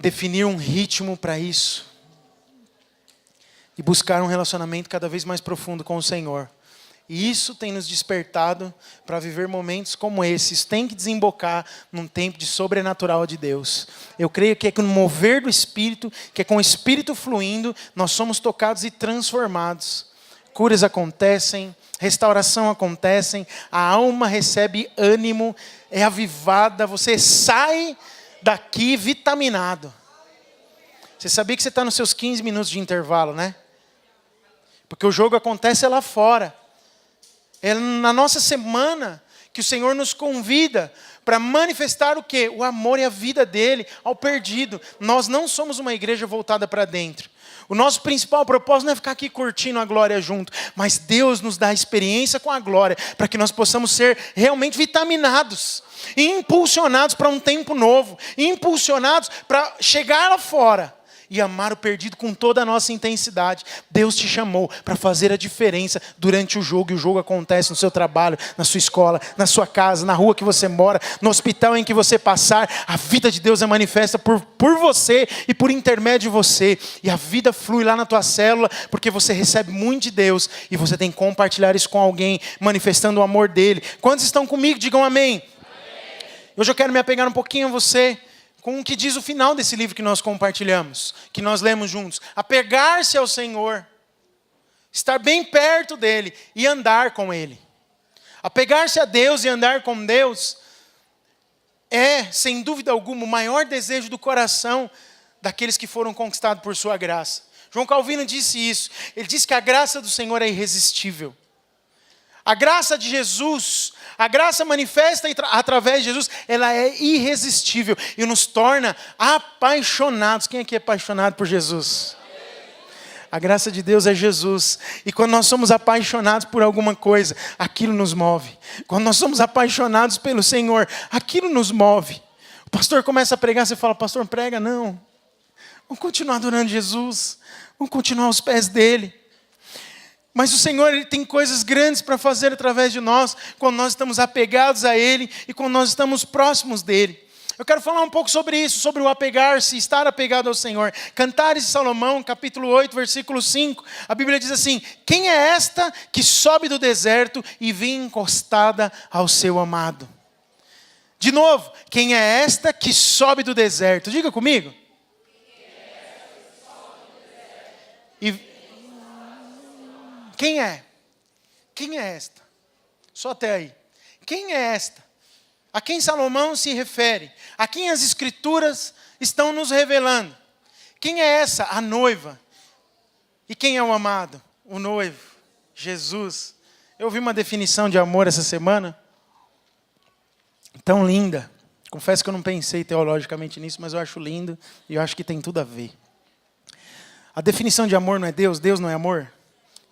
definir um ritmo para isso. E buscar um relacionamento cada vez mais profundo com o Senhor. E isso tem nos despertado para viver momentos como esses. Tem que desembocar num tempo de sobrenatural de Deus. Eu creio que é com o mover do Espírito, que é com o Espírito fluindo, nós somos tocados e transformados. Curas acontecem, restauração acontecem, a alma recebe ânimo, é avivada, você sai daqui vitaminado. Você sabia que você está nos seus 15 minutos de intervalo, né? Porque o jogo acontece lá fora. É na nossa semana que o Senhor nos convida para manifestar o quê? O amor e a vida dele ao perdido. Nós não somos uma igreja voltada para dentro. O nosso principal propósito não é ficar aqui curtindo a glória junto, mas Deus nos dá a experiência com a glória para que nós possamos ser realmente vitaminados e impulsionados para um tempo novo, e impulsionados para chegar lá fora e amar o perdido com toda a nossa intensidade. Deus te chamou para fazer a diferença durante o jogo. E o jogo acontece no seu trabalho, na sua escola, na sua casa, na rua que você mora, no hospital em que você passar. A vida de Deus é manifesta por você e por intermédio de você. E a vida flui lá na tua célula, porque você recebe muito de Deus. E você tem que compartilhar isso com alguém, manifestando o amor dele. Quantos estão comigo? Digam amém. Amém. Hoje eu quero me apegar um pouquinho a você, com o que diz o final desse livro que nós compartilhamos, que nós lemos juntos. Apegar-se ao Senhor, estar bem perto dele e andar com ele. Apegar-se a Deus e andar com Deus é, sem dúvida alguma, o maior desejo do coração daqueles que foram conquistados por sua graça. João Calvino disse isso. Ele disse que a graça do Senhor é irresistível. A graça de Jesus, a graça manifesta através de Jesus, ela é irresistível e nos torna apaixonados. Quem aqui é apaixonado por Jesus? A graça de Deus é Jesus. E quando nós somos apaixonados por alguma coisa, aquilo nos move. Quando nós somos apaixonados pelo Senhor, aquilo nos move. O pastor começa a pregar, você fala, pastor, prega não. Vamos continuar adorando Jesus. Vamos continuar aos pés dele. Mas o Senhor, ele tem coisas grandes para fazer através de nós, quando nós estamos apegados a ele e quando nós estamos próximos dele. Eu quero falar um pouco sobre isso, sobre o apegar-se, estar apegado ao Senhor. Cantares de Salomão, capítulo 8, versículo 5. A Bíblia diz assim: quem é esta que sobe do deserto e vem encostada ao seu amado? De novo, quem é esta que sobe do deserto? Diga comigo. Quem é? Quem é esta? Só até aí. Quem é esta? A quem Salomão se refere? A quem as Escrituras estão nos revelando? Quem é essa? A noiva. E quem é o amado? O noivo. Jesus. Eu ouvi uma definição de amor essa semana. Tão linda. Confesso que eu não pensei teologicamente nisso, mas eu acho lindo e eu acho que tem tudo a ver. A definição de amor não é Deus? Deus não é amor?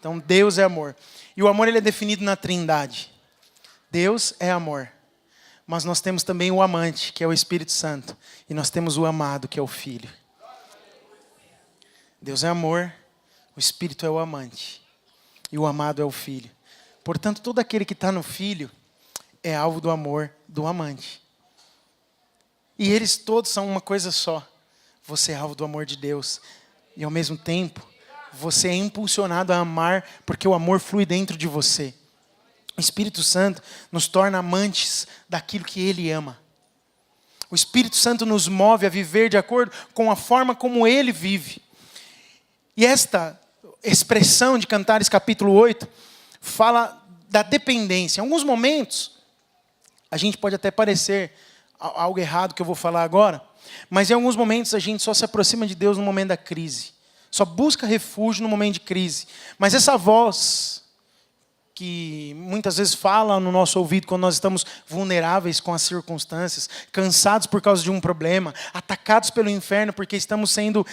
Então, Deus é amor. E o amor ele é definido na Trindade. Deus é amor. Mas nós temos também o amante, que é o Espírito Santo. E nós temos o amado, que é o Filho. Deus é amor, o Espírito é o amante. E o amado é o Filho. Portanto, todo aquele que está no Filho é alvo do amor do amante. E eles todos são uma coisa só. Você é alvo do amor de Deus. E ao mesmo tempo, você é impulsionado a amar, porque o amor flui dentro de você. O Espírito Santo nos torna amantes daquilo que Ele ama. O Espírito Santo nos move a viver de acordo com a forma como Ele vive. E esta expressão de Cantares capítulo 8 fala da dependência. Em alguns momentos, a gente pode até parecer algo errado que eu vou falar agora, mas em alguns momentos a gente só se aproxima de Deus no momento da crise. Só busca refúgio no momento de crise. Mas essa voz que muitas vezes fala no nosso ouvido quando nós estamos vulneráveis com as circunstâncias, cansados por causa de um problema, atacados pelo inferno porque estamos sendo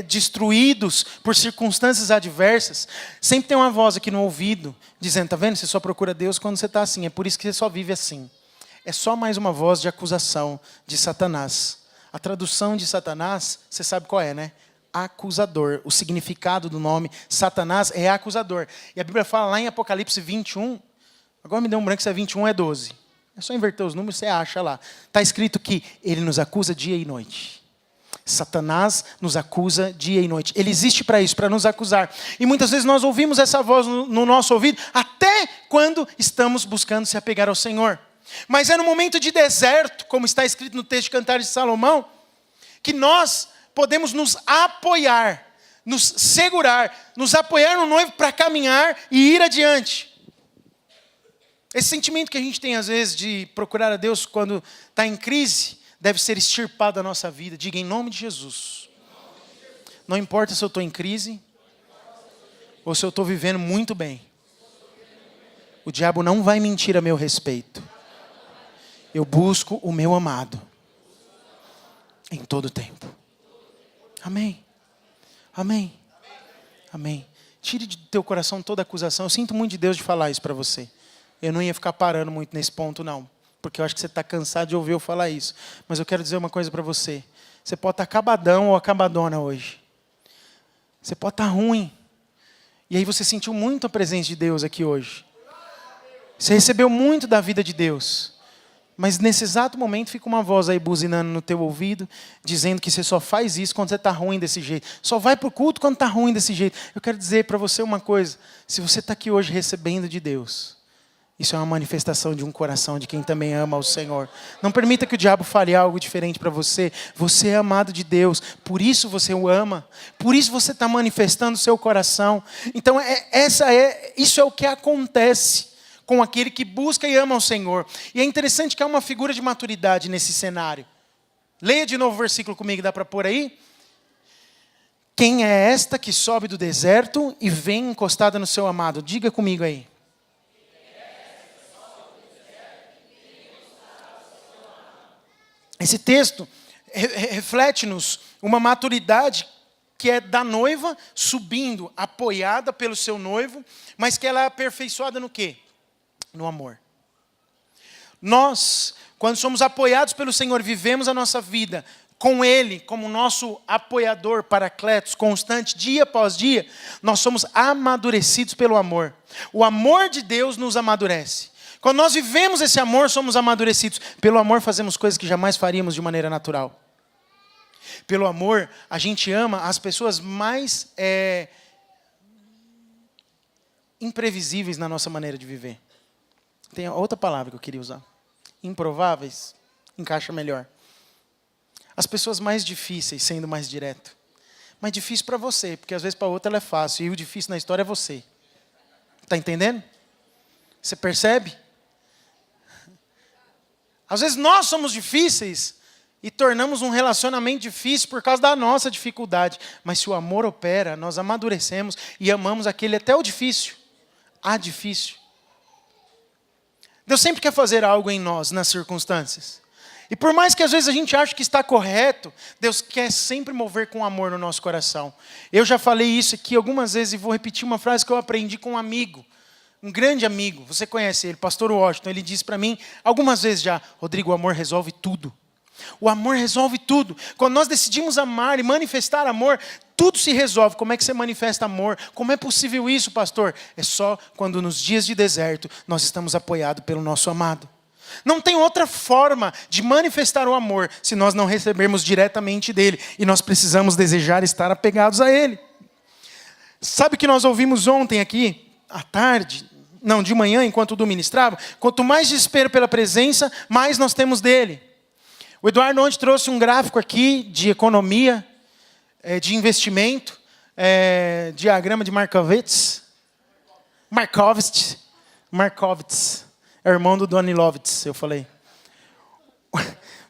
destruídos por circunstâncias adversas, sempre tem uma voz aqui no ouvido dizendo, tá vendo? Você só procura Deus quando você está assim, é por isso que você só vive assim. É só mais uma voz de acusação de Satanás. A tradução de Satanás, você sabe qual é, né? Acusador. O significado do nome Satanás é acusador. E a Bíblia fala lá em Apocalipse 21, agora me deu um branco se é 21 ou é 12. É só inverter os números, você acha lá. Está escrito que ele nos acusa dia e noite. Satanás nos acusa dia e noite. Ele existe para isso, para nos acusar. E muitas vezes nós ouvimos essa voz no nosso ouvido, até quando estamos buscando se apegar ao Senhor. Mas é no momento de deserto, como está escrito no texto de Cantares de Salomão, que nós podemos nos apoiar, nos segurar, nos apoiar no noivo para caminhar e ir adiante. Esse sentimento que a gente tem às vezes de procurar a Deus quando está em crise, deve ser extirpado da nossa vida. Diga em nome de Jesus. Não importa se eu estou em crise ou se eu estou vivendo muito bem. O diabo não vai mentir a meu respeito. Eu busco o meu amado em todo tempo. Amém. Amém. Amém. Tire do teu coração toda acusação. Eu sinto muito de Deus de falar isso para você. Eu não ia ficar parando muito nesse ponto, não. Porque eu acho que você está cansado de ouvir eu falar isso. Mas eu quero dizer uma coisa para você. Você pode estar acabadão ou acabadona hoje. Você pode estar ruim. E aí você sentiu muito a presença de Deus aqui hoje. Você recebeu muito da vida de Deus. Mas nesse exato momento fica uma voz aí buzinando no teu ouvido, dizendo que você só faz isso quando você está ruim desse jeito. Só vai para o culto quando está ruim desse jeito. Eu quero dizer para você uma coisa. Se você está aqui hoje recebendo de Deus, isso é uma manifestação de um coração de quem também ama o Senhor. Não permita que o diabo fale algo diferente para você. Você é amado de Deus, por isso você o ama. Por isso você está manifestando o seu coração. Então isso é o que acontece com aquele que busca e ama o Senhor. E é interessante que há uma figura de maturidade nesse cenário. Leia de novo o versículo comigo, dá para pôr aí? Quem é esta que sobe do deserto e vem encostada no seu amado? Diga comigo aí. Esse texto reflete-nos uma maturidade que é da noiva subindo, apoiada pelo seu noivo, mas que ela é aperfeiçoada no quê? No amor. Nós, quando somos apoiados pelo Senhor, vivemos a nossa vida com Ele como nosso apoiador, paracletos, constante, dia após dia, nós somos amadurecidos pelo amor. O amor de Deus nos amadurece. Quando nós vivemos esse amor, somos amadurecidos. Pelo amor, fazemos coisas que jamais faríamos de maneira natural. Pelo amor, a gente ama as pessoas mais imprevisíveis na nossa maneira de viver. Tem outra palavra que eu queria usar. Improváveis, encaixa melhor. As pessoas mais difíceis, sendo mais direto. Mais difícil para você, porque às vezes para outra ela é fácil. E o difícil na história é você. Está entendendo? Você percebe? Às vezes nós somos difíceis e tornamos um relacionamento difícil por causa da nossa dificuldade. Mas se o amor opera, nós amadurecemos e amamos aquele até o difícil. A difícil. Deus sempre quer fazer algo em nós, nas circunstâncias. E por mais que às vezes a gente ache que está correto, Deus quer sempre mover com amor no nosso coração. Eu já falei isso aqui algumas vezes e vou repetir uma frase que eu aprendi com um amigo. Um grande amigo, você conhece ele, pastor Washington, ele disse para mim algumas vezes já, Rodrigo, o amor resolve tudo. O amor resolve tudo. Quando nós decidimos amar e manifestar amor, tudo se resolve. Como é que você manifesta amor? Como é possível isso, pastor? É só quando nos dias de deserto nós estamos apoiados pelo nosso amado. Não tem outra forma de manifestar o amor se nós não recebermos diretamente dele. E nós precisamos desejar estar apegados a ele. Sabe o que nós ouvimos ontem aqui, à tarde? Não, de manhã, enquanto o Du ministrava. Quanto mais desespero pela presença, mais nós temos dele. O Eduardo ontem trouxe um gráfico aqui de economia, de investimento, diagrama de Markowitz. Markowitz. É o irmão do Donilovitz, eu falei.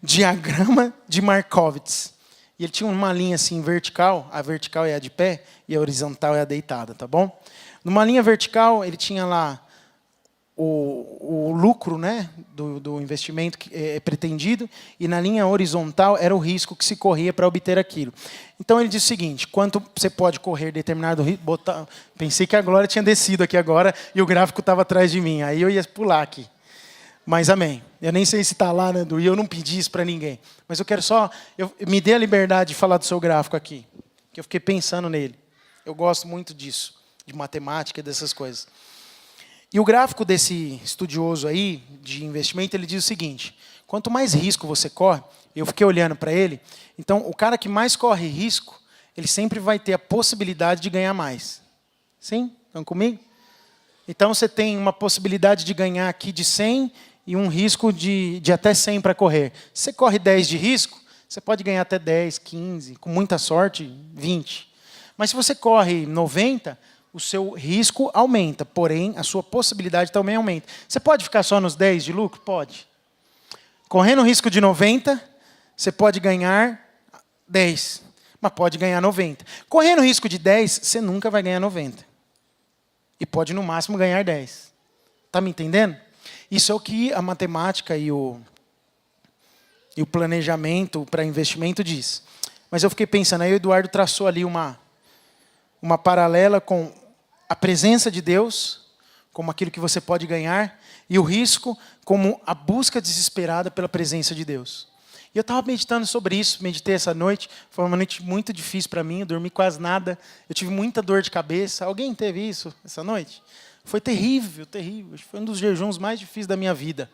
Diagrama de Markowitz. E ele tinha uma linha assim vertical, a vertical é a de pé e a horizontal é a deitada, tá bom? Numa linha vertical, ele tinha lá o lucro, né, do investimento pretendido, e na linha horizontal era o risco que se corria para obter aquilo. Então ele diz o seguinte, quanto você pode correr determinado risco, pensei que a Glória tinha descido aqui agora e o gráfico estava atrás de mim, aí eu ia pular aqui. Mas amém. Eu nem sei se está lá, né, Edu, e eu não pedi isso para ninguém. Mas eu quero me dê a liberdade de falar do seu gráfico aqui, que eu fiquei pensando nele. Eu gosto muito disso, de matemática e dessas coisas. E o gráfico desse estudioso aí, de investimento, ele diz o seguinte, quanto mais risco você corre, eu fiquei olhando para ele, então o cara que mais corre risco, ele sempre vai ter a possibilidade de ganhar mais. Sim? Estão comigo? Então você tem uma possibilidade de ganhar aqui de 100 e um risco de até 100 para correr. Se você corre 10 de risco, você pode ganhar até 10, 15, com muita sorte, 20. Mas se você corre 90, o seu risco aumenta, porém a sua possibilidade também aumenta. Você pode ficar só nos 10 de lucro? Pode. Correndo o risco de 90, você pode ganhar 10, mas pode ganhar 90. Correndo o risco de 10, você nunca vai ganhar 90. E pode no máximo ganhar 10. Está me entendendo? Isso é o que a matemática e o planejamento para investimento diz. Mas eu fiquei pensando, aí o Eduardo traçou ali uma paralela com a presença de Deus, como aquilo que você pode ganhar, e o risco como a busca desesperada pela presença de Deus. E eu estava meditando sobre isso, meditei essa noite, foi uma noite muito difícil para mim, eu dormi quase nada, eu tive muita dor de cabeça. Alguém teve isso essa noite? Foi terrível, terrível, foi um dos jejuns mais difíceis da minha vida.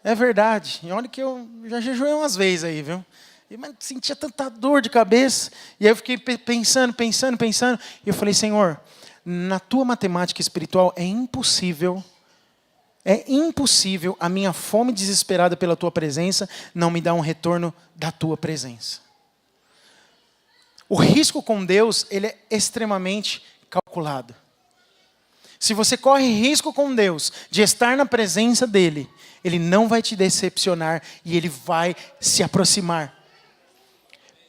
É verdade, e olha que eu já jejuei umas vezes aí, viu? Mas sentia tanta dor de cabeça, e aí eu fiquei pensando, e eu falei, Senhor, na tua matemática espiritual é impossível a minha fome desesperada pela tua presença não me dar um retorno da tua presença. O risco com Deus, ele é extremamente calculado. Se você corre risco com Deus de estar na presença dele, ele não vai te decepcionar e ele vai se aproximar.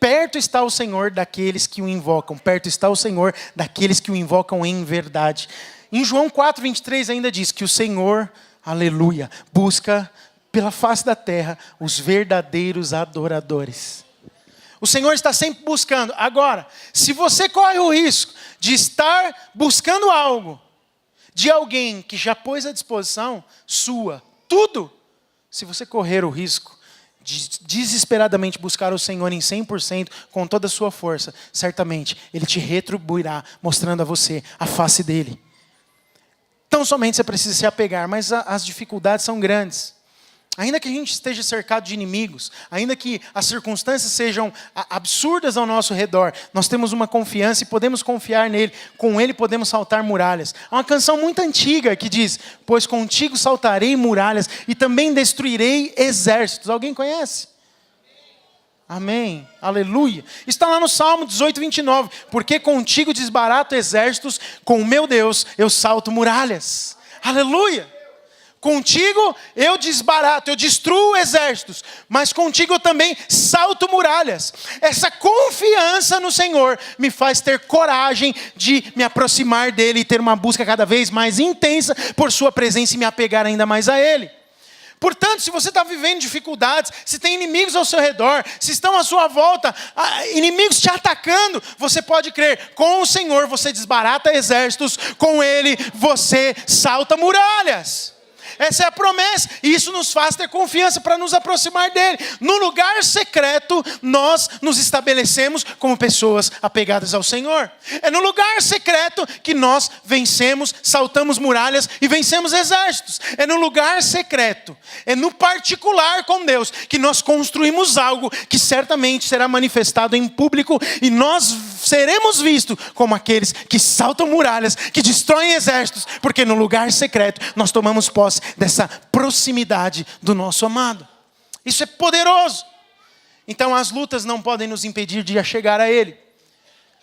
Perto está o Senhor daqueles que o invocam. Perto está o Senhor daqueles que o invocam em verdade. Em João 4:23 ainda diz que o Senhor, aleluia, busca pela face da terra os verdadeiros adoradores. O Senhor está sempre buscando. Agora, se você corre o risco de estar buscando algo de alguém que já pôs à disposição sua, tudo, se você correr o risco de desesperadamente buscar o Senhor em 100%, com toda a sua força, certamente Ele te retribuirá, mostrando a você a face dEle. Tão somente você precisa se apegar, mas as dificuldades são grandes. Ainda que a gente esteja cercado de inimigos, ainda que as circunstâncias sejam absurdas ao nosso redor, nós temos uma confiança e podemos confiar nele. Com ele podemos saltar muralhas. Há uma canção muito antiga que diz, pois contigo saltarei muralhas e também destruirei exércitos. Alguém conhece? Amém, aleluia. Está lá no Salmo 18:29. Porque contigo desbarato exércitos, com o meu Deus eu salto muralhas. Aleluia. Contigo eu desbarato, eu destruo exércitos, mas contigo eu também salto muralhas. Essa confiança no Senhor me faz ter coragem de me aproximar dEle e ter uma busca cada vez mais intensa por sua presença e me apegar ainda mais a Ele. Portanto, se você está vivendo dificuldades, se tem inimigos ao seu redor, se estão à sua volta, inimigos te atacando, você pode crer, com o Senhor você desbarata exércitos, com Ele você salta muralhas. Essa é a promessa, e isso nos faz ter confiança para nos aproximar dele. No lugar secreto, nós nos estabelecemos como pessoas apegadas ao Senhor. É no lugar secreto que nós vencemos, saltamos muralhas e vencemos exércitos. É no lugar secreto, é no particular com Deus, que nós construímos algo que certamente será manifestado em público, e nós seremos vistos como aqueles que saltam muralhas, que destroem exércitos, porque no lugar secreto nós tomamos posse dessa proximidade do nosso amado. Isso é poderoso. Então as lutas não podem nos impedir de chegar a Ele.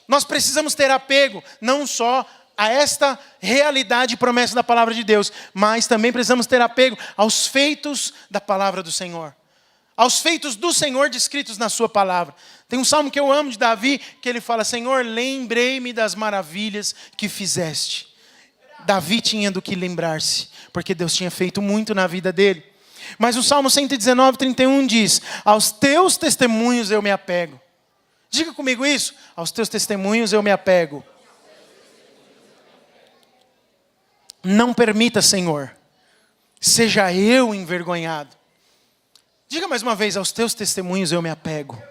Nós precisamos ter apego, não só a esta realidade e promessa da palavra de Deus, mas também precisamos ter apego aos feitos da palavra do Senhor. Aos feitos do Senhor descritos na sua palavra. Tem um salmo que eu amo de Davi, que ele fala, Senhor, lembrei-me das maravilhas que fizeste. Davi tinha do que lembrar-se, porque Deus tinha feito muito na vida dele. Mas o Salmo 119:31 diz, aos teus testemunhos eu me apego. Diga comigo isso, aos teus testemunhos eu me apego. Não permita, Senhor, seja eu envergonhado. Diga mais uma vez, aos teus testemunhos eu me apego.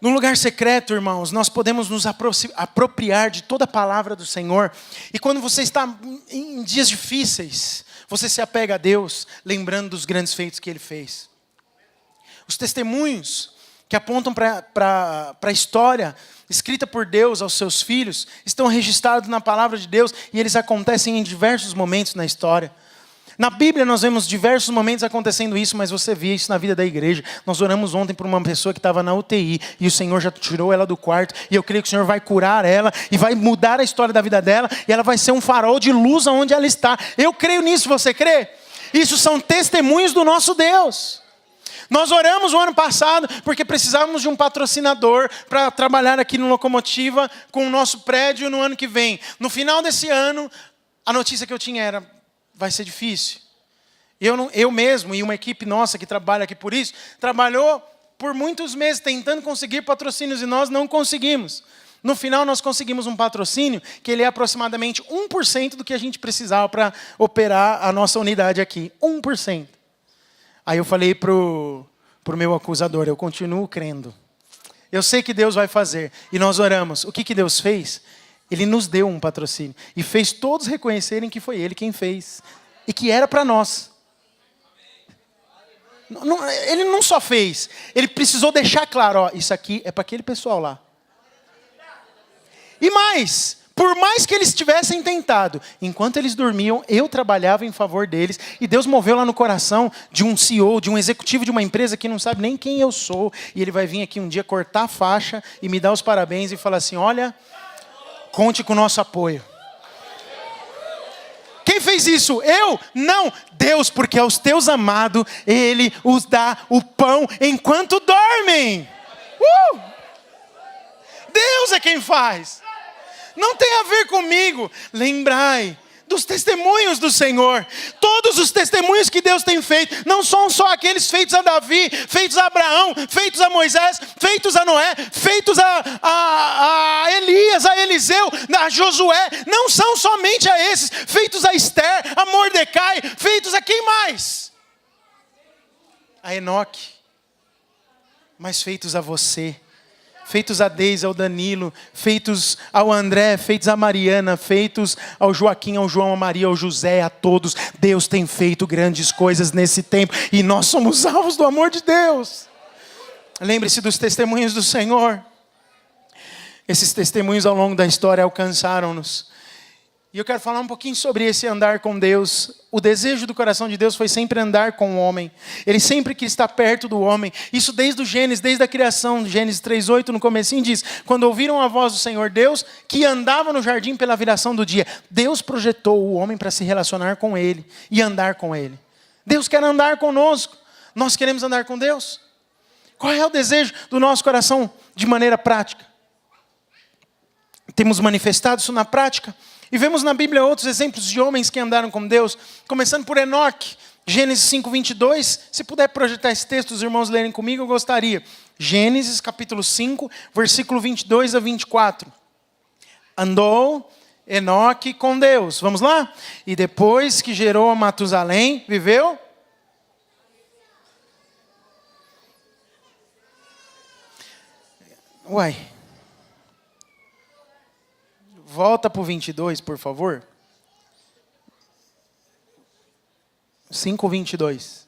No lugar secreto, irmãos, nós podemos nos apropriar de toda a palavra do Senhor. E quando você está em dias difíceis, Você se apega a Deus, lembrando dos grandes feitos que Ele fez. Os testemunhos que apontam para a história escrita por Deus aos seus filhos estão registrados na palavra de Deus e eles acontecem em diversos momentos na história. Na Bíblia nós vemos diversos momentos acontecendo isso, mas você vê isso na vida da igreja. Nós oramos ontem por uma pessoa que estava na UTI e o Senhor já tirou ela do quarto e eu creio que o Senhor vai curar ela e vai mudar a história da vida dela e ela vai ser um farol de luz aonde ela está. Eu creio nisso, você crê? Isso são testemunhos do nosso Deus. Nós oramos o ano passado porque precisávamos de um patrocinador para trabalhar aqui no Locomotiva com o nosso prédio no ano que vem. No final desse ano, a notícia que eu tinha era: vai ser difícil. Eu mesmo e uma equipe nossa que trabalha aqui por isso, trabalhou por muitos meses tentando conseguir patrocínios e nós não conseguimos. No final nós conseguimos um patrocínio que ele é aproximadamente 1% do que a gente precisava para operar a nossa unidade aqui. 1%. Aí eu falei pro meu acusador: eu continuo crendo. Eu sei que Deus vai fazer. E nós oramos. O que Deus fez? Ele nos deu um patrocínio. E fez todos reconhecerem que foi Ele quem fez. E que era para nós. Ele não só fez. Ele precisou deixar claro: ó, isso aqui é para aquele pessoal lá. E mais, por mais que eles tivessem tentado, enquanto eles dormiam, eu trabalhava em favor deles. E Deus moveu lá no coração de um CEO, de um executivo de uma empresa que não sabe nem quem eu sou. E ele vai vir aqui um dia cortar a faixa e me dar os parabéns e falar assim: olha, conte com o nosso apoio. Quem fez isso? Eu? Não. Deus, porque aos teus amados, Ele os dá o pão enquanto dormem. Deus é quem faz. Não tem a ver comigo. Lembrai dos testemunhos do Senhor. Todos os testemunhos que Deus tem feito, não são só aqueles feitos a Davi, feitos a Abraão, feitos a Moisés, feitos a Noé, feitos a Elias, a Eliseu, a Josué. Não são somente a esses, feitos a Esther, a Mordecai, feitos a quem mais? A Enoque. Mas feitos a você. Feitos a Deise, ao Danilo, feitos ao André, feitos a Mariana, feitos ao Joaquim, ao João, a Maria, ao José, a todos. Deus tem feito grandes coisas nesse tempo e nós somos alvos do amor de Deus. Lembre-se dos testemunhos do Senhor. Esses testemunhos ao longo da história alcançaram-nos. E eu quero falar um pouquinho sobre esse andar com Deus. O desejo do coração de Deus foi sempre andar com o homem. Ele sempre quis estar perto do homem. Isso desde o Gênesis, desde a criação. Gênesis 3:8 no comecinho diz: quando ouviram a voz do Senhor Deus, que andava no jardim pela viração do dia. Deus projetou o homem para se relacionar com Ele e andar com Ele. Deus quer andar conosco. Nós queremos andar com Deus. Qual é o desejo do nosso coração de maneira prática? Temos manifestado isso na prática. E vemos na Bíblia outros exemplos de homens que andaram com Deus, começando por Enoque, Gênesis 5:22. Se puder projetar esse texto, os irmãos lerem comigo, eu gostaria. Gênesis capítulo 5, versículo 22 a 24. Andou Enoque com Deus. Vamos lá? E depois que gerou a Matusalém, viveu? Uai. Volta para o 22, por favor. 5:22.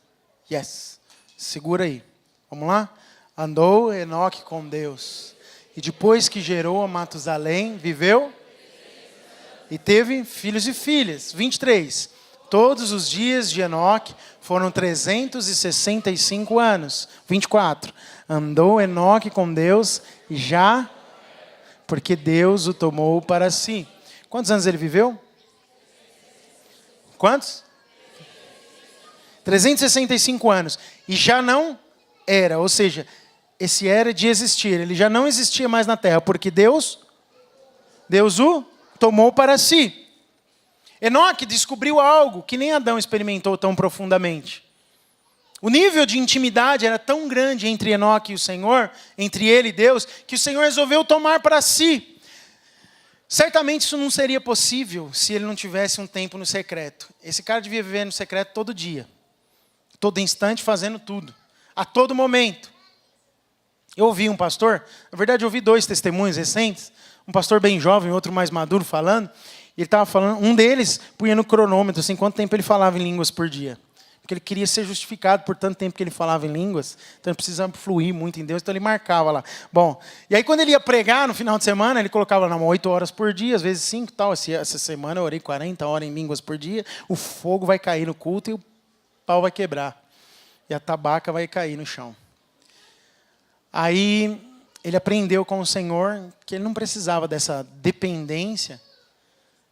Yes. Segura aí. Vamos lá? Andou Enoque com Deus. E depois que gerou a Matusalém, viveu? E teve filhos e filhas. 23. Todos os dias de Enoque foram 365 anos. 24. Andou Enoque com Deus e já... porque Deus o tomou para si. Quantos anos ele viveu? Quantos? 365 anos. E já não era, ou seja, esse era de existir. Ele já não existia mais na terra, porque Deus o tomou para si. Enoque descobriu algo que nem Adão experimentou tão profundamente. O nível de intimidade era tão grande entre Enoque e o Senhor, entre ele e Deus, que o Senhor resolveu tomar para si. Certamente isso não seria possível se ele não tivesse um tempo no secreto. Esse cara devia viver no secreto todo dia, todo instante, fazendo tudo, a todo momento. Eu ouvi um pastor, na verdade eu ouvi 2 testemunhos recentes, um pastor bem jovem, outro mais maduro falando, Ele estava falando, um deles punha no cronômetro, assim, quanto tempo ele falava em línguas por dia. Porque ele queria ser justificado por tanto tempo que ele falava em línguas, então ele precisava fluir muito em Deus, então ele marcava lá. Bom, e aí quando ele ia pregar no final de semana, ele colocava lá 8 horas por dia, às vezes 5 e tal. Essa semana eu orei 40 horas em línguas por dia, o fogo vai cair no culto e o pau vai quebrar. E a tabaca vai cair no chão. Aí ele aprendeu com o Senhor que ele não precisava dessa dependência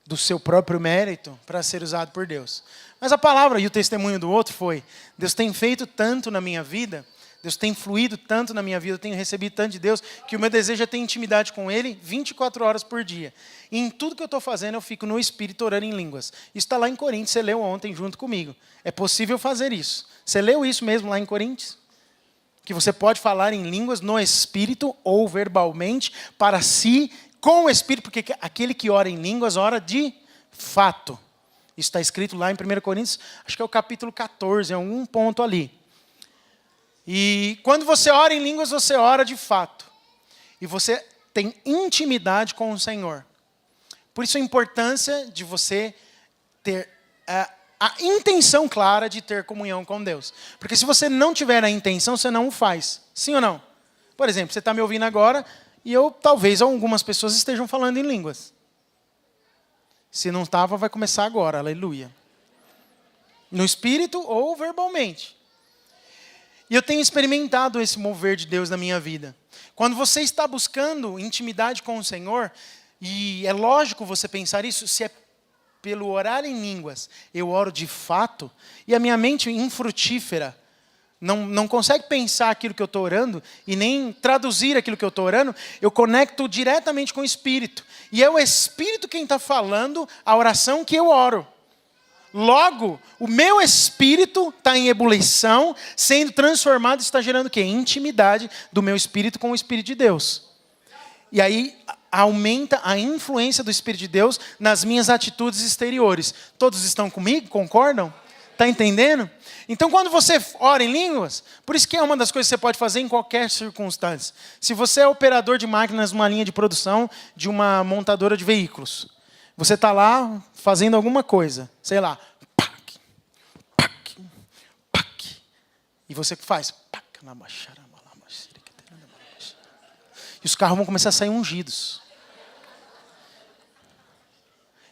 do seu próprio mérito para ser usado por Deus. Mas a palavra e o testemunho do outro foi: Deus tem feito tanto na minha vida, Deus tem fluído tanto na minha vida, eu tenho recebido tanto de Deus, que o meu desejo é ter intimidade com Ele 24 horas por dia. E em tudo que eu estou fazendo, eu fico no Espírito orando em línguas. Isso está lá em Coríntios, você leu ontem junto comigo. É possível fazer isso. Você leu isso mesmo lá em Coríntios? Que você pode falar em línguas no Espírito ou verbalmente para si, com o Espírito, porque aquele que ora em línguas ora de fato. Isso está escrito lá em 1 Coríntios, acho que é o capítulo 14, é um ponto ali. E quando você ora em línguas, você ora de fato. E você tem intimidade com o Senhor. Por isso a importância de você ter a intenção clara de ter comunhão com Deus. Porque se você não tiver a intenção, você não o faz. Sim ou não? Por exemplo, você está me ouvindo agora e talvez algumas pessoas estejam falando em línguas. Se não estava, vai começar agora, aleluia. No espírito ou verbalmente. E eu tenho experimentado esse mover de Deus na minha vida. Quando você está buscando intimidade com o Senhor, e é lógico você pensar isso, se é pelo orar em línguas, eu oro de fato, e a minha mente infrutífera não consegue pensar aquilo que eu estou orando, e nem traduzir aquilo que eu estou orando, eu conecto diretamente com o Espírito. E é o Espírito quem está falando a oração que eu oro. Logo, o meu espírito está em ebulição, sendo transformado, está gerando o quê? Intimidade do meu espírito com o Espírito de Deus. E aí aumenta a influência do Espírito de Deus nas minhas atitudes exteriores. Todos estão comigo? Concordam? Está entendendo? Então, quando você ora em línguas, por isso que é uma das coisas que você pode fazer em qualquer circunstância. Se você é operador de máquinas numa linha de produção de uma montadora de veículos, você está lá fazendo alguma coisa, sei lá, pac, pac, pac, e você faz, pac, e os carros vão começar a sair ungidos.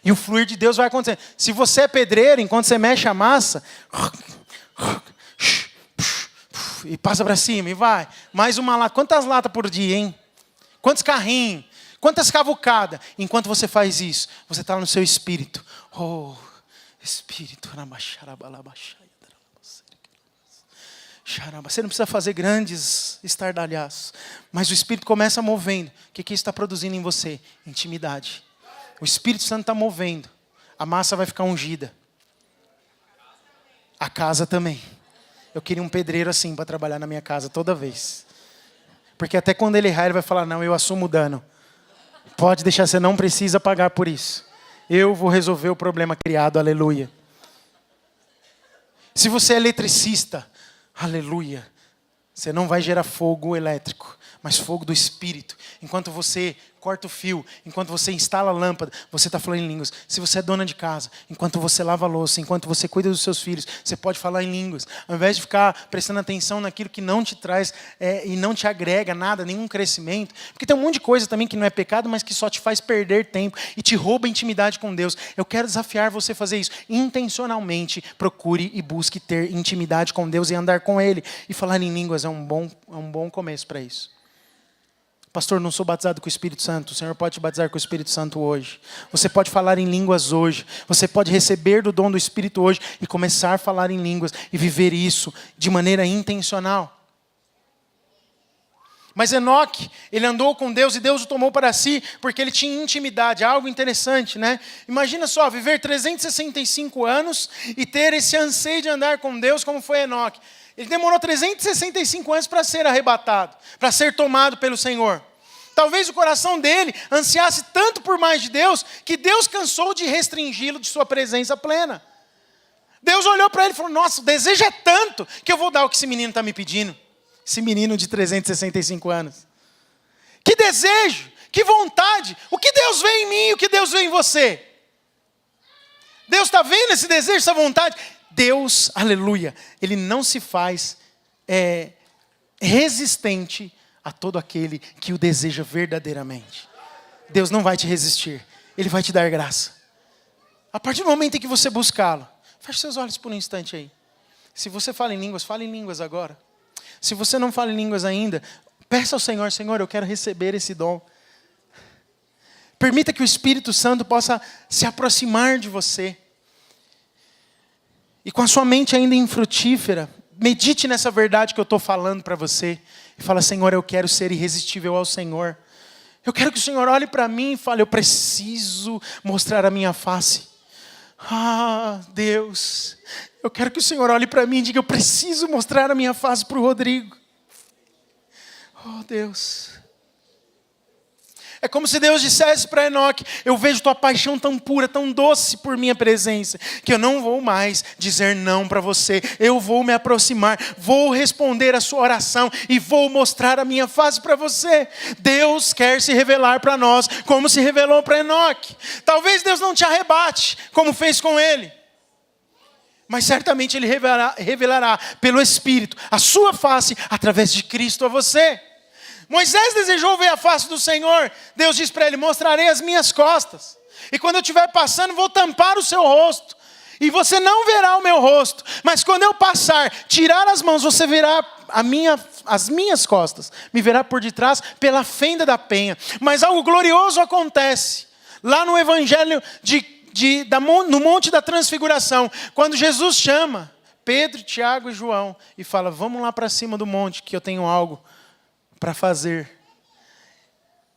E o fluir de Deus vai acontecer. Se você é pedreiro, enquanto você mexe a massa, e passa para cima, e vai. Mais uma lata. Quantas latas por dia, hein? Quantos carrinhos? Quantas cavucadas? Enquanto você faz isso, você está no seu espírito. Oh, Espírito. Você não precisa fazer grandes estardalhaços. Mas o Espírito começa movendo. O que isso está produzindo em você? Intimidade. O Espírito Santo está movendo. A massa vai ficar ungida. A casa também. Eu queria um pedreiro assim para trabalhar na minha casa toda vez. Porque até quando ele errar, ele vai falar, não, eu assumo o dano. Pode deixar, você não precisa pagar por isso. Eu vou resolver o problema criado, aleluia. Se você é eletricista, aleluia, você não vai gerar fogo elétrico, mas fogo do Espírito. Enquanto você corta o fio, enquanto você instala a lâmpada, você está falando em línguas. Se você é dona de casa, enquanto você lava a louça, enquanto você cuida dos seus filhos, você pode falar em línguas. Ao invés de ficar prestando atenção naquilo que não te traz e não te agrega nada, nenhum crescimento. Porque tem um monte de coisa também que não é pecado, mas que só te faz perder tempo e te rouba a intimidade com Deus. Eu quero desafiar você a fazer isso. Intencionalmente, procure e busque ter intimidade com Deus e andar com Ele. E falar em línguas é um bom começo para isso. Pastor, não sou batizado com o Espírito Santo. O Senhor pode te batizar com o Espírito Santo hoje. Você pode falar em línguas hoje. Você pode receber do dom do Espírito hoje e começar a falar em línguas e viver isso de maneira intencional. Mas Enoque, ele andou com Deus e Deus o tomou para si porque ele tinha intimidade. Algo interessante, né? Imagina só, viver 365 anos e ter esse anseio de andar com Deus como foi Enoque. Ele demorou 365 anos para ser arrebatado, para ser tomado pelo Senhor. Talvez o coração dele ansiasse tanto por mais de Deus, que Deus cansou de restringi-lo de sua presença plena. Deus olhou para ele e falou, nossa, o desejo é tanto que eu vou dar o que esse menino está me pedindo. Esse menino de 365 anos. Que desejo, que vontade. O que Deus vê em mim e o que Deus vê em você? Deus está vendo esse desejo, essa vontade. Deus, aleluia, Ele não se faz resistente a todo aquele que o deseja verdadeiramente. Deus não vai te resistir, Ele vai te dar graça. A partir do momento em que você buscá-lo, feche seus olhos por um instante aí. Se você fala em línguas agora. Se você não fala em línguas ainda, peça ao Senhor, Senhor, eu quero receber esse dom. Permita que o Espírito Santo possa se aproximar de você. E com a sua mente ainda infrutífera, medite nessa verdade que eu estou falando para você. E fala, Senhor, eu quero ser irresistível ao Senhor. Eu quero que o Senhor olhe para mim e fale, eu preciso mostrar a minha face. Ah, Deus, eu quero que o Senhor olhe para mim e diga, eu preciso mostrar a minha face para o Rodrigo. Oh, Deus. É como se Deus dissesse para Enoque, eu vejo tua paixão tão pura, tão doce por minha presença, que eu não vou mais dizer não para você. Eu vou me aproximar, vou responder a sua oração e vou mostrar a minha face para você. Deus quer se revelar para nós, como se revelou para Enoque. Talvez Deus não te arrebate, como fez com ele. Mas certamente Ele revelará pelo Espírito a sua face através de Cristo a você. Moisés desejou ver a face do Senhor. Deus disse para ele, mostrarei as minhas costas. E quando eu estiver passando, vou tampar o seu rosto. E você não verá o meu rosto. Mas quando eu passar, tirar as mãos, você verá as minhas costas. Me verá por detrás pela fenda da penha. Mas algo glorioso acontece. Lá no Evangelho no Monte da Transfiguração. Quando Jesus chama Pedro, Tiago e João. E fala, vamos lá para cima do monte que eu tenho algo para fazer.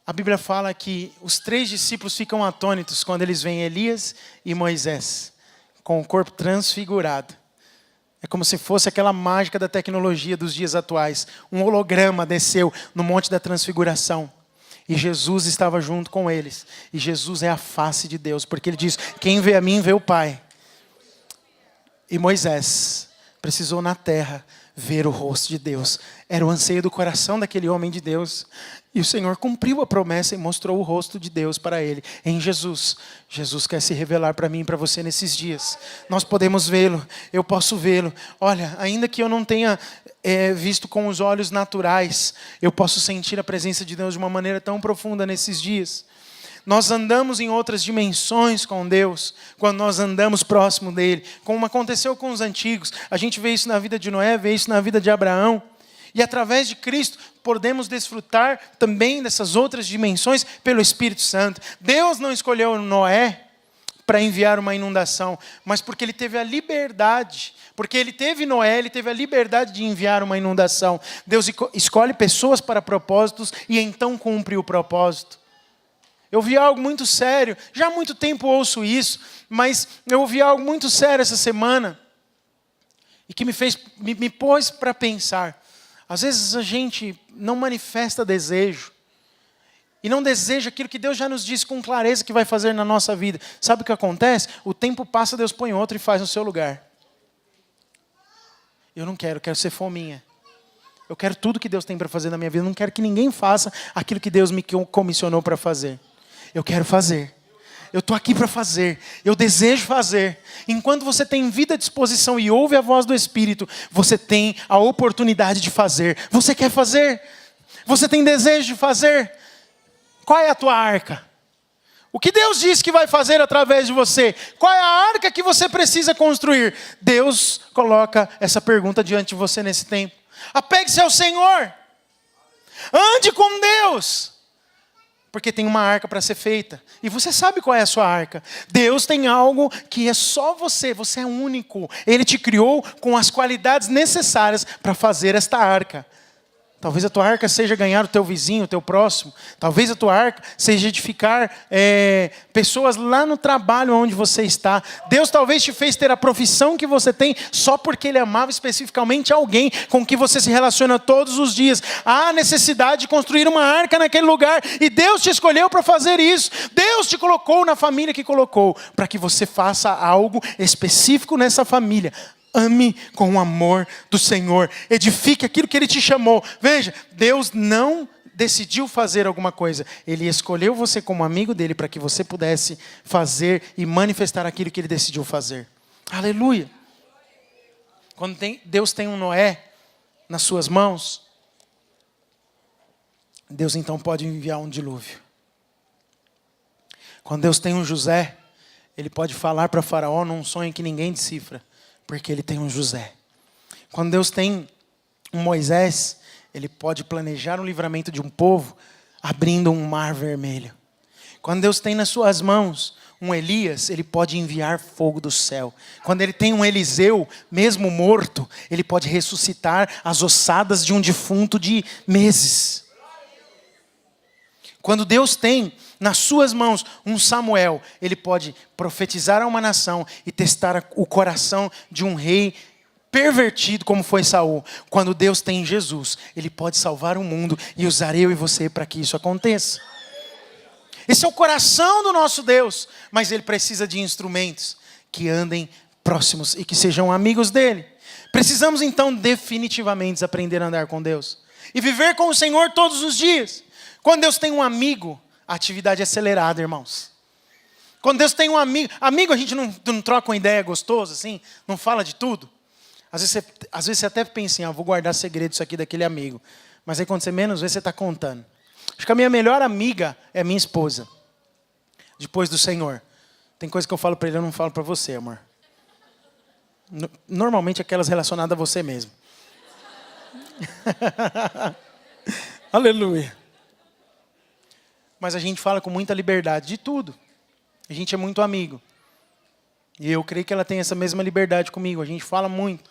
A Bíblia fala que os 3 discípulos ficam atônitos quando eles veem Elias e Moisés com o corpo transfigurado. É como se fosse aquela mágica da tecnologia dos dias atuais. Um holograma desceu no Monte da Transfiguração. E Jesus estava junto com eles. E Jesus é a face de Deus, porque Ele diz, quem vê a mim, vê o Pai. E Moisés precisou na terra ver o rosto de Deus. Era o anseio do coração daquele homem de Deus. E o Senhor cumpriu a promessa e mostrou o rosto de Deus para ele. Em Jesus. Jesus quer se revelar para mim e para você nesses dias. Nós podemos vê-lo. Eu posso vê-lo. Olha, ainda que eu não tenha visto com os olhos naturais, eu posso sentir a presença de Deus de uma maneira tão profunda nesses dias. Nós andamos em outras dimensões com Deus, quando nós andamos próximo dEle. Como aconteceu com os antigos. A gente vê isso na vida de Noé, vê isso na vida de Abraão. E através de Cristo, podemos desfrutar também dessas outras dimensões pelo Espírito Santo. Deus não escolheu Noé para enviar uma inundação, mas porque Ele teve a liberdade. Porque Ele teve Noé, Ele teve a liberdade de enviar uma inundação. Deus escolhe pessoas para propósitos e então cumpre o propósito. Eu vi algo muito sério, já há muito tempo ouço isso, mas eu ouvi algo muito sério essa semana, e que me pôs para pensar. Às vezes a gente não manifesta desejo, e não deseja aquilo que Deus já nos disse com clareza que vai fazer na nossa vida. Sabe o que acontece? O tempo passa, Deus põe outro e faz no seu lugar. Eu não quero, eu quero ser fominha. Eu quero tudo que Deus tem para fazer na minha vida, eu não quero que ninguém faça aquilo que Deus me comissionou para fazer. Eu quero fazer. Eu estou aqui para fazer. Eu desejo fazer. Enquanto você tem vida à disposição e ouve a voz do Espírito, você tem a oportunidade de fazer. Você quer fazer? Você tem desejo de fazer? Qual é a tua arca? O que Deus diz que vai fazer através de você? Qual é a arca que você precisa construir? Deus coloca essa pergunta diante de você nesse tempo. Apegue-se ao Senhor. Ande com Deus. Porque tem uma arca para ser feita. E você sabe qual é a sua arca. Deus tem algo que é só você. Você é único. Ele te criou com as qualidades necessárias para fazer esta arca. Talvez a tua arca seja ganhar o teu vizinho, o teu próximo. Talvez a tua arca seja edificar pessoas lá no trabalho onde você está. Deus talvez te fez ter a profissão que você tem só porque Ele amava especificamente alguém com quem você se relaciona todos os dias. Há necessidade de construir uma arca naquele lugar e Deus te escolheu para fazer isso. Deus te colocou na família que colocou para que você faça algo específico nessa família. Ame com o amor do Senhor. Edifique aquilo que Ele te chamou. Veja, Deus não decidiu fazer alguma coisa. Ele escolheu você como amigo dele para que você pudesse fazer e manifestar aquilo que ele decidiu fazer. Aleluia. Quando Deus tem um Noé nas suas mãos, Deus então pode enviar um dilúvio. Quando Deus tem um José, Ele pode falar para Faraó num sonho que ninguém decifra, porque Ele tem um José. Quando Deus tem um Moisés, Ele pode planejar o livramento de um povo, abrindo um mar vermelho. Quando Deus tem nas suas mãos um Elias, Ele pode enviar fogo do céu. Quando Ele tem um Eliseu, mesmo morto, Ele pode ressuscitar as ossadas de um defunto de meses. Quando Deus tem nas suas mãos um Samuel, Ele pode profetizar a uma nação e testar o coração de um rei pervertido como foi Saul. Quando Deus tem Jesus, Ele pode salvar o mundo e usar eu e você para que isso aconteça. Esse é o coração do nosso Deus, mas Ele precisa de instrumentos que andem próximos e que sejam amigos dEle. Precisamos então definitivamente aprender a andar com Deus e viver com o Senhor todos os dias. Quando Deus tem um amigo, a atividade é acelerada, irmãos. Quando Deus tem um amigo, a gente não troca uma ideia gostosa assim, não fala de tudo. Às vezes você até pensa assim, vou guardar segredo isso aqui daquele amigo. Mas aí quando você menos vê, você está contando. Acho que a minha melhor amiga é minha esposa. Depois do Senhor. Tem coisa que eu falo para ele, eu não falo para você, amor. Normalmente aquelas relacionadas a você mesmo. Aleluia. Mas a gente fala com muita liberdade de tudo. A gente é muito amigo. E eu creio que ela tem essa mesma liberdade comigo. A gente fala muito.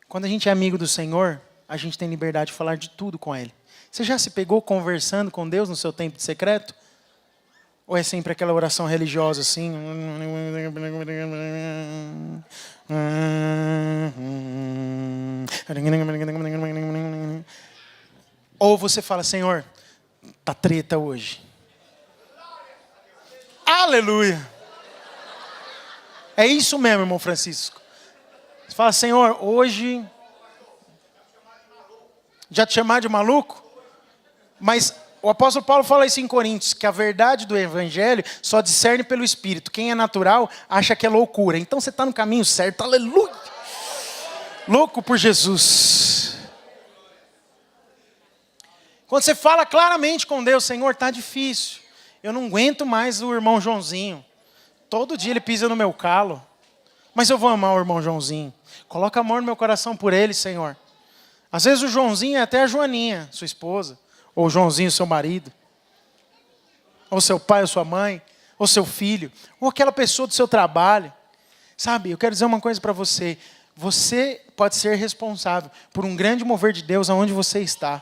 Quando a gente é amigo do Senhor, a gente tem liberdade de falar de tudo com Ele. Você já se pegou conversando com Deus no seu tempo de secreto? Ou é sempre aquela oração religiosa assim? Ou você fala, Senhor, tá treta hoje. Aleluia. É isso mesmo, irmão Francisco. Você fala, Senhor, hoje... Já te chamar de maluco? Mas o apóstolo Paulo fala isso em Coríntios, que a verdade do evangelho só discerne pelo Espírito. Quem é natural acha que é loucura. Então você está no caminho certo, aleluia. Louco por Jesus. Quando você fala claramente com Deus, Senhor, está difícil. Eu não aguento mais o irmão Joãozinho. Todo dia ele pisa no meu calo. Mas eu vou amar o irmão Joãozinho. Coloca amor no meu coração por ele, Senhor. Às vezes o Joãozinho é até a Joaninha, sua esposa. Ou o Joãozinho, seu marido. Ou seu pai ou sua mãe. Ou seu filho. Ou aquela pessoa do seu trabalho. Sabe, eu quero dizer uma coisa para você. Você pode ser responsável por um grande mover de Deus aonde você está.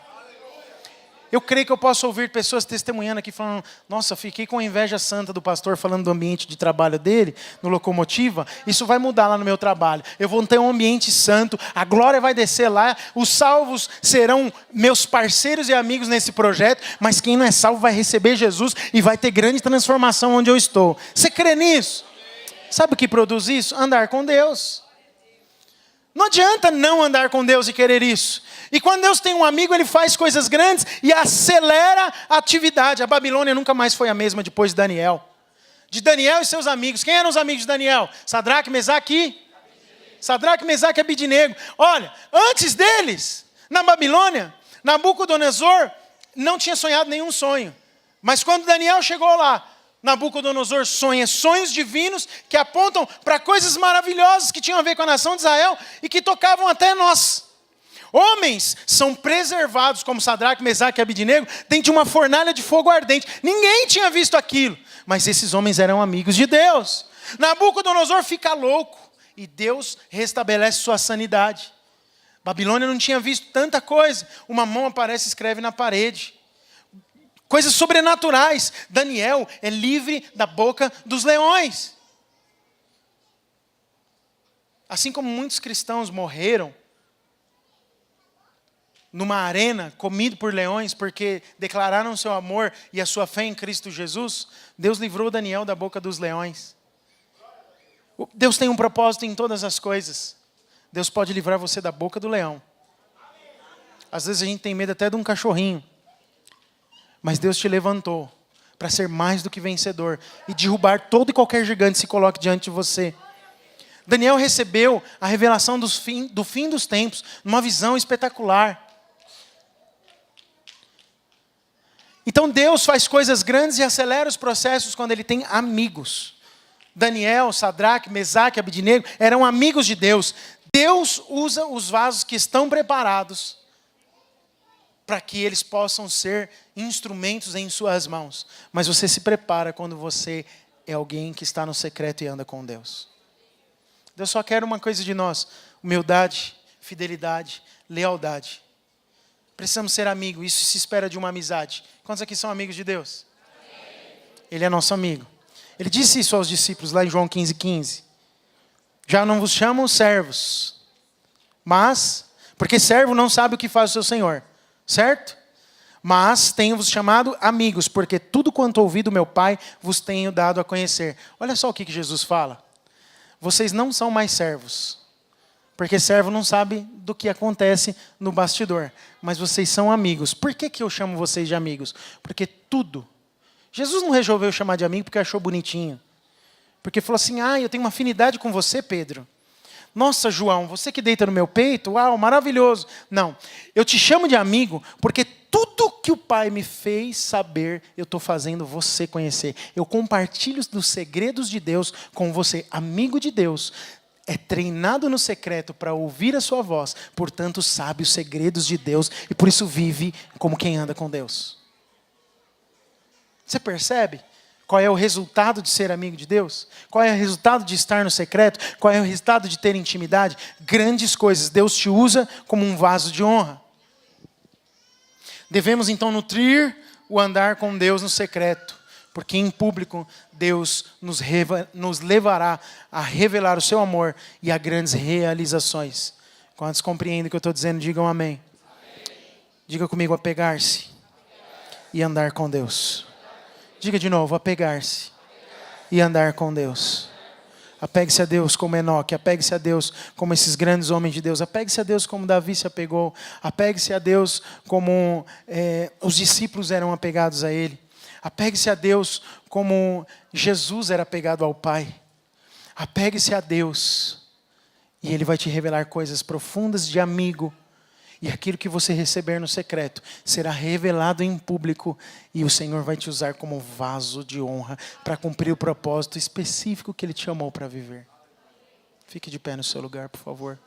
Eu creio que eu posso ouvir pessoas testemunhando aqui, falando, nossa, fiquei com inveja santa do pastor falando do ambiente de trabalho dele, no Locomotiva, isso vai mudar lá no meu trabalho. Eu vou ter um ambiente santo, a glória vai descer lá, os salvos serão meus parceiros e amigos nesse projeto, mas quem não é salvo vai receber Jesus e vai ter grande transformação onde eu estou. Você crê nisso? Sabe o que produz isso? Andar com Deus. Não adianta não andar com Deus e querer isso. E quando Deus tem um amigo, Ele faz coisas grandes e acelera a atividade. A Babilônia nunca mais foi a mesma depois de Daniel. De Daniel e seus amigos. Quem eram os amigos de Daniel? Sadraque, Mesaque e Abidnego. Olha, antes deles, na Babilônia, Nabucodonosor não tinha sonhado nenhum sonho. Mas quando Daniel chegou lá, Nabucodonosor sonha sonhos divinos que apontam para coisas maravilhosas que tinham a ver com a nação de Israel e que tocavam até nós. Homens são preservados, como Sadraque, Mesaque e Abidnego, dentro de uma fornalha de fogo ardente. Ninguém tinha visto aquilo, mas esses homens eram amigos de Deus. Nabucodonosor fica louco e Deus restabelece sua sanidade. Babilônia não tinha visto tanta coisa. Uma mão aparece e escreve na parede. Coisas sobrenaturais. Daniel é livre da boca dos leões. Assim como muitos cristãos morreram numa arena, comido por leões, porque declararam seu amor e a sua fé em Cristo Jesus, Deus livrou Daniel da boca dos leões. Deus tem um propósito em todas as coisas. Deus pode livrar você da boca do leão. Às vezes a gente tem medo até de um cachorrinho. Mas Deus te levantou para ser mais do que vencedor e derrubar todo e qualquer gigante que se coloque diante de você. Daniel recebeu a revelação do fim dos tempos, numa visão espetacular. Então Deus faz coisas grandes e acelera os processos quando Ele tem amigos. Daniel, Sadraque, Mesaque, Abednego eram amigos de Deus. Deus usa os vasos que estão preparados para que eles possam ser instrumentos em suas mãos. Mas você se prepara quando você é alguém que está no secreto e anda com Deus. Deus só quer uma coisa de nós: humildade, fidelidade, lealdade. Precisamos ser amigos, isso se espera de uma amizade. Quantos aqui são amigos de Deus? Ele é nosso amigo. Ele disse isso aos discípulos lá em João 15:15. Já não vos chamam servos, mas, porque servo não sabe o que faz o seu senhor, certo? Mas tenho-vos chamado amigos, porque tudo quanto ouvi do meu Pai vos tenho dado a conhecer. Olha só o que Jesus fala. Vocês não são mais servos, porque servo não sabe do que acontece no bastidor. Mas vocês são amigos. Por que eu chamo vocês de amigos? Porque tudo. Jesus não resolveu chamar de amigo porque achou bonitinho. Porque falou assim: eu tenho uma afinidade com você, Pedro. Nossa, João, você que deita no meu peito, uau, maravilhoso. Não, eu te chamo de amigo porque tudo que o Pai me fez saber, eu estou fazendo você conhecer. Eu compartilho dos segredos de Deus com você. Amigo de Deus é treinado no secreto para ouvir a sua voz, portanto sabe os segredos de Deus e por isso vive como quem anda com Deus. Você percebe qual é o resultado de ser amigo de Deus? Qual é o resultado de estar no secreto? Qual é o resultado de ter intimidade? Grandes coisas. Deus te usa como um vaso de honra. Devemos então nutrir o andar com Deus no secreto, porque em público Deus nos levará a revelar o seu amor e a grandes realizações. Quantos compreendem o que eu estou dizendo, digam amém. Diga comigo: apegar-se e andar com Deus. Diga de novo: apegar-se e andar com Deus. Apegue-se a Deus como Enoque, apegue-se a Deus como esses grandes homens de Deus, apegue-se a Deus como Davi se apegou, apegue-se a Deus como os discípulos eram apegados a Ele, apegue-se a Deus como Jesus era apegado ao Pai. Apegue-se a Deus e Ele vai te revelar coisas profundas de amigo. E aquilo que você receber no secreto será revelado em público. E o Senhor vai te usar como vaso de honra para cumprir o propósito específico que Ele te chamou para viver. Fique de pé no seu lugar, por favor.